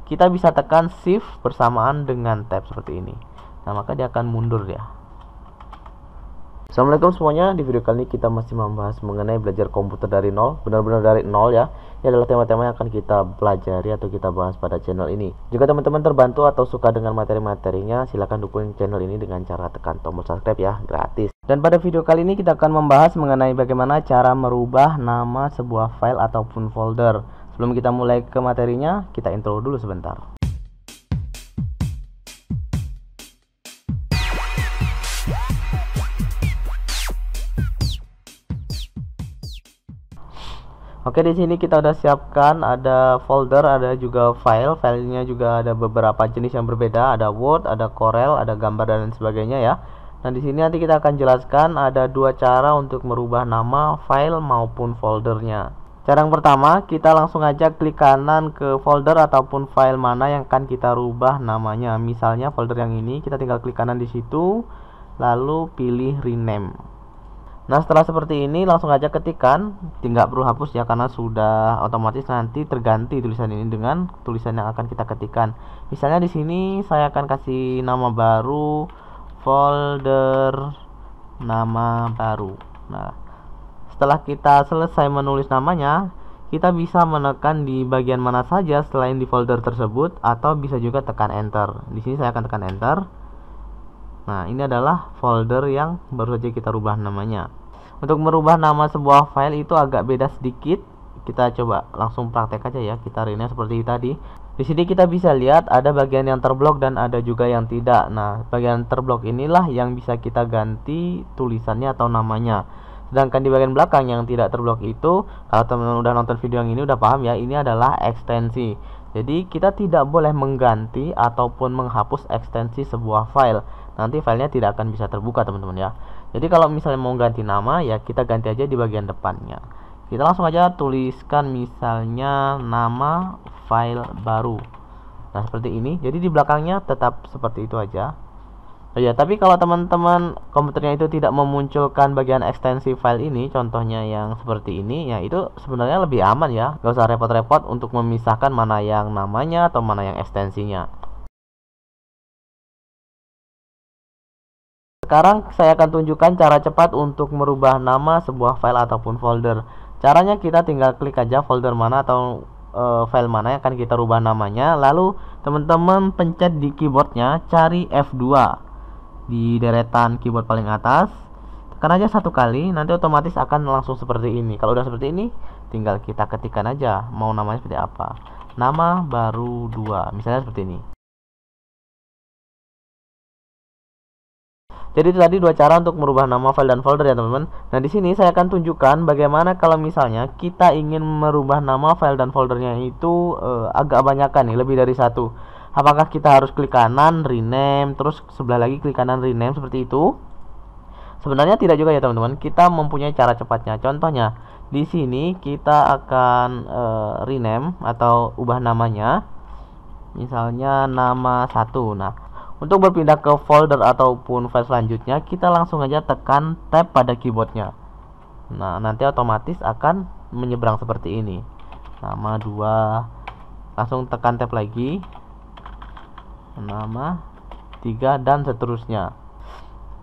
kita bisa tekan shift bersamaan dengan tab seperti ini. Nah, maka dia akan mundur ya. Assalamualaikum semuanya. Di video kali ini kita masih membahas mengenai belajar komputer dari nol, benar-benar dari nol ya. Ini adalah tema-tema yang akan kita pelajari atau kita bahas pada channel ini. Jika teman-teman terbantu atau suka dengan materi-materinya, silahkan dukung channel ini dengan cara tekan tombol subscribe ya, gratis. Dan pada video kali ini kita akan membahas mengenai bagaimana cara merubah nama sebuah file ataupun folder. Sebelum kita mulai ke materinya, kita intro dulu sebentar. Oke, di sini kita udah siapkan ada folder, ada juga file. Filenya juga ada beberapa jenis yang berbeda, ada Word, ada Corel, ada gambar dan sebagainya ya. Nah, di sini nanti kita akan jelaskan ada dua cara untuk merubah nama file maupun foldernya. Cara yang pertama, kita langsung aja klik kanan ke folder ataupun file mana yang akan kita rubah namanya. Misalnya folder yang ini, kita tinggal klik kanan di situ, lalu pilih rename. Nah, setelah seperti ini langsung aja ketikan, tidak perlu hapus ya karena sudah otomatis nanti terganti tulisan ini dengan tulisan yang akan kita ketikkan. Misalnya di sini saya akan kasih nama baru, folder nama baru. Nah, setelah kita selesai menulis namanya, kita bisa menekan di bagian mana saja selain di folder tersebut atau bisa juga tekan enter. Di sini saya akan tekan enter. Nah, ini adalah folder yang baru saja kita rubah namanya. Untuk merubah nama sebuah file itu agak beda sedikit. Kita coba langsung praktek aja ya. Kita rename seperti tadi. Di sini kita bisa lihat ada bagian yang terblok dan ada juga yang tidak. Nah, bagian terblok inilah yang bisa kita ganti tulisannya atau namanya. Sedangkan di bagian belakang yang tidak terblok itu, kalau teman-teman udah nonton video yang ini udah paham ya, ini adalah ekstensi. Jadi kita tidak boleh mengganti ataupun menghapus ekstensi sebuah file. Nanti filenya tidak akan bisa terbuka teman-teman ya. Jadi kalau misalnya mau ganti nama ya kita ganti aja di bagian depannya. Kita langsung aja tuliskan misalnya nama file baru. Nah, seperti ini. Jadi di belakangnya tetap seperti itu aja. Oh ya, tapi kalau teman-teman komputernya itu tidak memunculkan bagian ekstensi file ini, contohnya yang seperti ini, ya itu sebenarnya lebih aman ya. Gak usah repot-repot untuk memisahkan mana yang namanya atau mana yang ekstensinya. Sekarang saya akan tunjukkan cara cepat untuk merubah nama sebuah file ataupun folder. Caranya kita tinggal klik aja folder mana atau file mana yang akan kita rubah namanya. Lalu teman-teman pencet di keyboardnya, cari F2 di deretan keyboard paling atas, tekan aja satu kali, nanti otomatis akan langsung seperti ini. Kalau udah seperti ini, tinggal kita ketikkan aja mau namanya seperti apa. Nama baru 2, misalnya seperti ini. Jadi itu tadi dua cara untuk merubah nama file dan folder ya teman-teman. Nah, di sini saya akan tunjukkan bagaimana kalau misalnya kita ingin merubah nama file dan foldernya itu agak banyakan nih, lebih dari satu. Apakah kita harus klik kanan rename, terus sebelah lagi klik kanan rename seperti itu? Sebenarnya tidak juga ya teman-teman. Kita mempunyai cara cepatnya. Contohnya di sini kita akan rename atau ubah namanya. Misalnya nama 1. Nah, untuk berpindah ke folder ataupun file selanjutnya, kita langsung aja tekan tab pada keyboardnya. Nah, nanti otomatis akan menyeberang seperti ini. Nama 2. Langsung tekan tab lagi. Nama 3 dan seterusnya.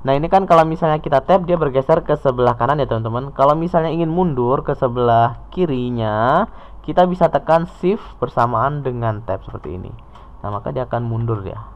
Nah, ini kan kalau misalnya kita tab dia bergeser ke sebelah kanan ya teman-teman. Kalau misalnya ingin mundur ke sebelah kirinya, kita bisa tekan shift bersamaan dengan tab seperti ini. Nah, maka dia akan mundur ya.